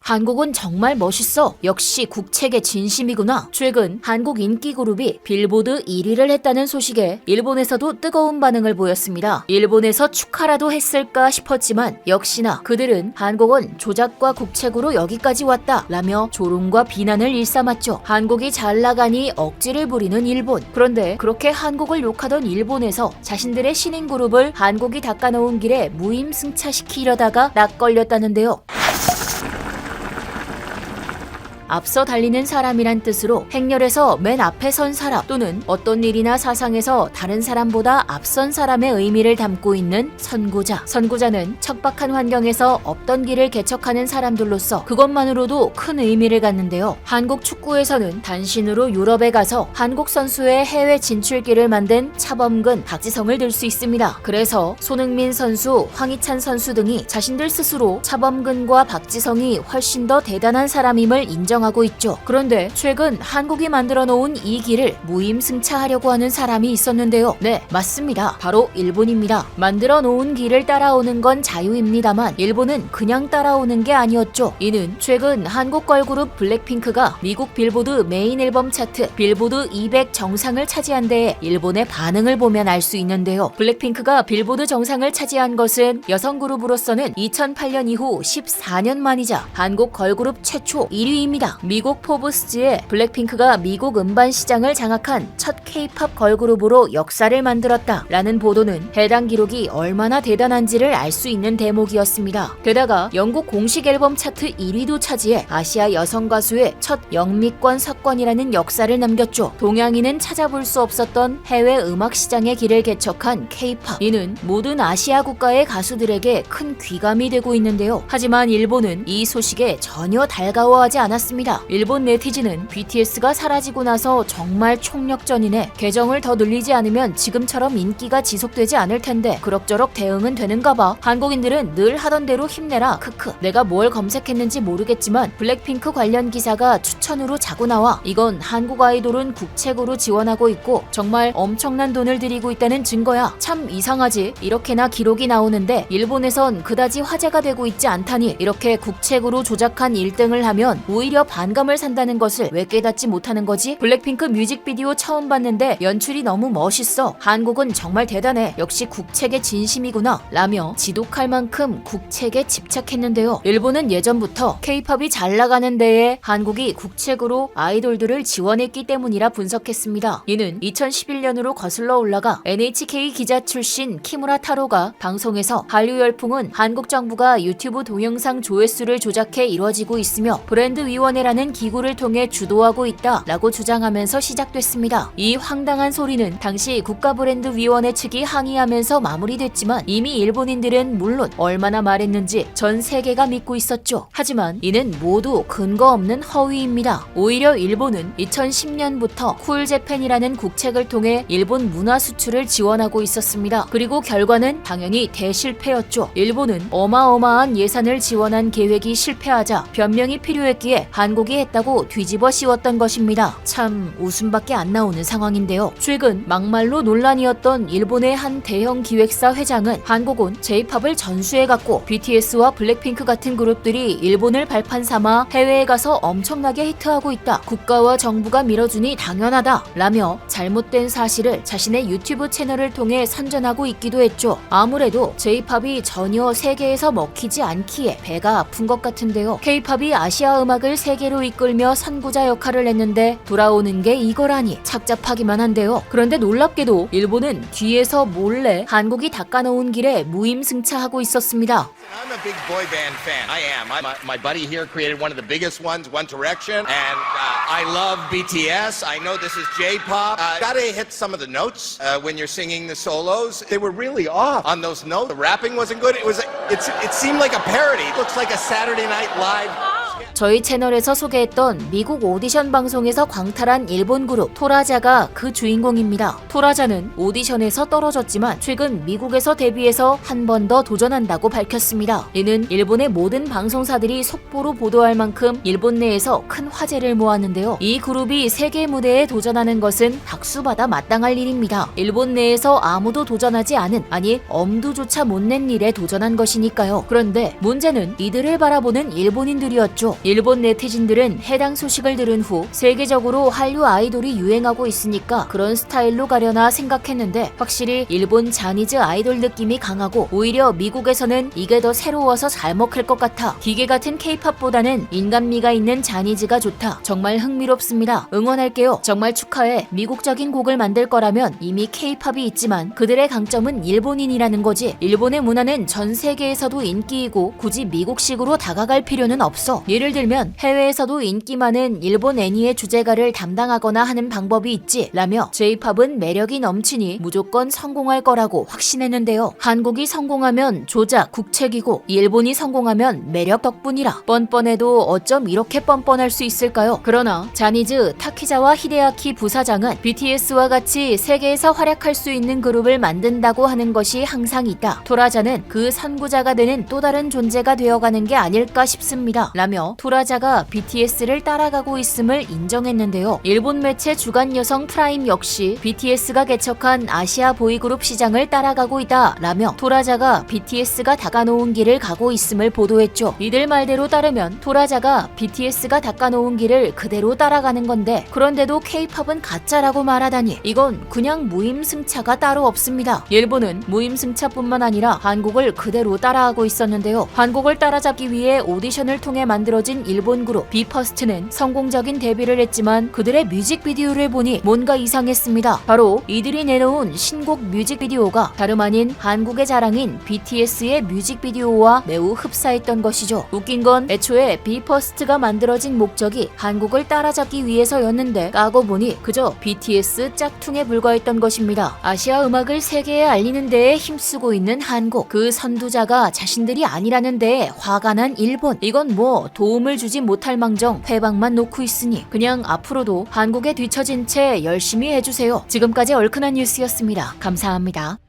한국은 정말 멋있어. 역시 국책의 진심이구나. 최근 한국 인기 그룹이 빌보드 1위를 했다는 소식에 일본에서도 뜨거운 반응을 보였습니다. 일본에서 축하라도 했을까 싶었지만 역시나 그들은 한국은 조작과 국책으로 여기까지 왔다 라며 조롱과 비난을 일삼았죠. 한국이 잘 나가니 억지를 부리는 일본. 그런데 그렇게 한국을 욕하던 일본에서 자신들의 신인 그룹을 한국이 닦아놓은 길에 무임승차시키려다가 낯걸렸다는데요. 앞서 달리는 사람이란 뜻으로 행렬에서 맨 앞에 선 사람 또는 어떤 일이나 사상에서 다른 사람보다 앞선 사람의 의미를 담고 있는 선구자. 선구자는 척박한 환경에서 없던 길을 개척하는 사람들로서 그것만으로도 큰 의미를 갖는데요. 한국 축구에서는 단신으로 유럽에 가서 한국 선수의 해외 진출길을 만든 차범근, 박지성을 들 수 있습니다. 그래서 손흥민 선수, 황희찬 선수 등이 자신들 스스로 차범근과 박지성이 훨씬 더 대단한 사람임을 하고 있죠. 그런데 최근 한국이 만들어 놓은 이 길을 무임승차하려고 하는 사람이 있었는데요. 네, 맞습니다. 바로 일본입니다. 만들어 놓은 길을 따라오는 건 자유입니다만 일본은 그냥 따라오는 게 아니었죠. 이는 최근 한국 걸그룹 블랙핑크가 미국 빌보드 메인 앨범 차트 빌보드 200 정상을 차지한 데에 일본의 반응을 보면 알 수 있는데요. 블랙핑크가 빌보드 정상을 차지한 것은 여성 그룹으로서는 2008년 이후 14년 만이자 한국 걸그룹 최초 1위입니다. 미국 포브스지에 블랙핑크가 미국 음반 시장을 장악한 첫 K-팝 걸그룹으로 역사를 만들었다 라는 보도는 해당 기록이 얼마나 대단한지를 알 수 있는 대목이었습니다. 게다가 영국 공식 앨범 차트 1위도 차지해 아시아 여성 가수의 첫 영미권 석권이라는 역사를 남겼죠. 동양인은 찾아볼 수 없었던 해외 음악 시장의 길을 개척한 K-팝. 이는 모든 아시아 국가의 가수들에게 큰 귀감이 되고 있는데요. 하지만 일본은 이 소식에 전혀 달가워하지 않았습니다. 일본 네티즌은 BTS가 사라지고 나서 정말 총력전이네. 계정을 더 늘리지 않으면 지금처럼 인기가 지속되지 않을 텐데 그럭저럭 대응은 되는가 봐. 한국인들은 늘 하던 대로 힘내라. 크크. 내가 뭘 검색했는지 모르겠지만 블랙핑크 관련 기사가 추천으로 자꾸 나와. 이건 한국 아이돌은 국책으로 지원하고 있고 정말 엄청난 돈을 들이고 있다는 증거야. 참 이상하지. 이렇게나 기록이 나오는데 일본에선 그다지 화제가 되고 있지 않다니. 이렇게 국책으로 조작한 1등을 하면 오히려 반감을 산다는 것을 왜 깨닫지 못하는 거지? 블랙핑크 뮤직비디오 처음 봤는데 연출이 너무 멋있어. 한국은 정말 대단해. 역시 국책의 진심이구나 라며 지독할 만큼 국책에 집착했는데요. 일본은 예전부터 K-팝이 잘 나가는 데에 한국이 국책으로 아이돌들을 지원했기 때문이라 분석했습니다. 이는 2011년으로 거슬러 올라가 NHK 기자 출신 키무라 타로가 방송에서 한류 열풍은 한국 정부가 유튜브 동영상 조회수를 조작해 이뤄지고 있으며 브랜드 위원회라는 기구를 통해 주도하고 있다 라고 주장하면서 시작됐습니다. 이 황당한 소리는 당시 국가브랜드위원회 측이 항의하면서 마무리됐지만 이미 일본인들은 물론 얼마나 말했는지 전 세계가 믿고 있었죠. 하지만 이는 모두 근거 없는 허위입니다. 오히려 일본은 2010년부터 쿨재팬이라는 국책을 통해 일본 문화 수출을 지원하고 있었습니다. 그리고 결과는 당연히 대실패였죠. 일본은 어마어마한 예산을 지원한 계획이 실패하자 변명이 필요했기에 한국이 했다고 뒤집어 씌웠던 것입니다. 참 웃음밖에 안 나오는 상황인데요. 최근 막말로 논란이었던 일본의 한 대형 기획사 회장은 한국은 J-팝을 전수해갔고 BTS와 블랙핑크 같은 그룹들이 일본을 발판 삼아 해외에 가서 엄청나게 히트하고 있다. 국가와 정부가 밀어주니 당연하다 라며 잘못된 사실을 자신의 유튜브 채널을 통해 선전하고 있기도 했죠. 아무래도 J-팝이 전혀 세계에서 먹히지 않기에 배가 아픈 것 같은데요. K-팝이 아시아 음악을 세계로 이끌며 선구자 역할을 했는데 돌아오는 게 이거라니 착잡하기만 한데요. 그런데 놀랍게도 일본은 뒤에서 몰래 한국이 닦아놓은 길에 무임승차하고 있었습니다. I'm a big boy band fan. I am. My buddy here created one of the biggest ones, One Direction, and I love BTS. I know this is J-pop. Gotta hit some of the notes when you're singing the solos. They were really off on those notes. The rapping wasn't good. It seemed like a parody. It looks like a Saturday Night Live. 저희 채널에서 소개했던 미국 오디션 방송에서 광탈한 일본 그룹 토라자가 그 주인공입니다. 토라자는 오디션에서 떨어졌지만 최근 미국에서 데뷔해서 한 번 더 도전한다고 밝혔습니다. 이는 일본의 모든 방송사들이 속보로 보도할 만큼 일본 내에서 큰 화제를 모았는데요. 이 그룹이 세계 무대에 도전하는 것은 박수받아 마땅할 일입니다. 일본 내에서 아무도 도전하지 않은, 아니 엄두조차 못 낸 일에 도전한 것이니까요. 그런데 문제는 이들을 바라보는 일본인들이었죠. 일본 네티즌들은 해당 소식을 들은 후 세계적으로 한류 아이돌이 유행하고 있으니까 그런 스타일로 가려나 생각했는데 확실히 일본 자니즈 아이돌 느낌이 강하고 오히려 미국에서는 이게 더 새로워서 잘 먹힐 것 같아. 기계 같은 K-팝보다는 인간미가 있는 자니즈가 좋다. 정말 흥미롭습니다. 응원할게요. 정말 축하해. 미국적인 곡을 만들 거라면 이미 K-팝이 있지만 그들의 강점은 일본인이라는 거지. 일본의 문화는 전 세계에서도 인기이고 굳이 미국식으로 다가갈 필요는 없어. 예를 들면 해외에서도 인기 많은 일본 애니의 주제가를 담당하거나 하는 방법이 있지 라며 J-팝은 매력이 넘치니 무조건 성공할 거라고 확신했는데요. 한국이 성공하면 조작, 국책이고 일본이 성공하면 매력 덕분이라. 뻔뻔해도 어쩜 이렇게 뻔뻔할 수 있을까요? 그러나 자니즈 타키자와 히데아키 부사장은 BTS와 같이 세계에서 활약할 수 있는 그룹을 만든다고 하는 것이 항상 있다. 토라자는 그 선구자가 되는 또 다른 존재가 되어가는 게 아닐까 싶습니다. 라며 토라자가 BTS를 따라가고 있음을 인정했는데요. 일본 매체 주간 여성 프라임 역시 BTS가 개척한 아시아 보이그룹 시장을 따라가고 있다 라며 토라자가 BTS가 닦아놓은 길을 가고 있음을 보도했죠. 이들 말대로 따르면 토라자가 BTS가 닦아놓은 길을 그대로 따라가는 건데 그런데도 K-팝은 가짜라고 말하다니 이건 그냥 무임승차가 따로 없습니다. 일본은 무임승차뿐만 아니라 한국을 그대로 따라하고 있었는데요. 한국을 따라잡기 위해 오디션을 통해 만들어진 일본 그룹 비퍼스트는 성공적인 데뷔를 했지만 그들의 뮤직비디오를 보니 뭔가 이상했습니다. 바로 이들이 내놓은 신곡 뮤직비디오가 다름 아닌 한국의 자랑인 BTS의 뮤직비디오와 매우 흡사했던 것이죠. 웃긴 건 애초에 비퍼스트가 만들어진 목적이 한국을 따라잡기 위해서였는데 까고 보니 그저 BTS 짝퉁에 불과했던 것입니다. 아시아 음악을 세계에 알리는 데에 힘쓰고 있는 한국, 그 선두자가 자신들이 아니라는 데에 화가 난 일본. 이건 뭐 도움을 주지 못할 망정 회방만 놓고 있으니 그냥 앞으로도 한국에 뒤처진 채 열심히 해주세요. 지금까지 얼큰한 뉴스였습니다. 감사합니다.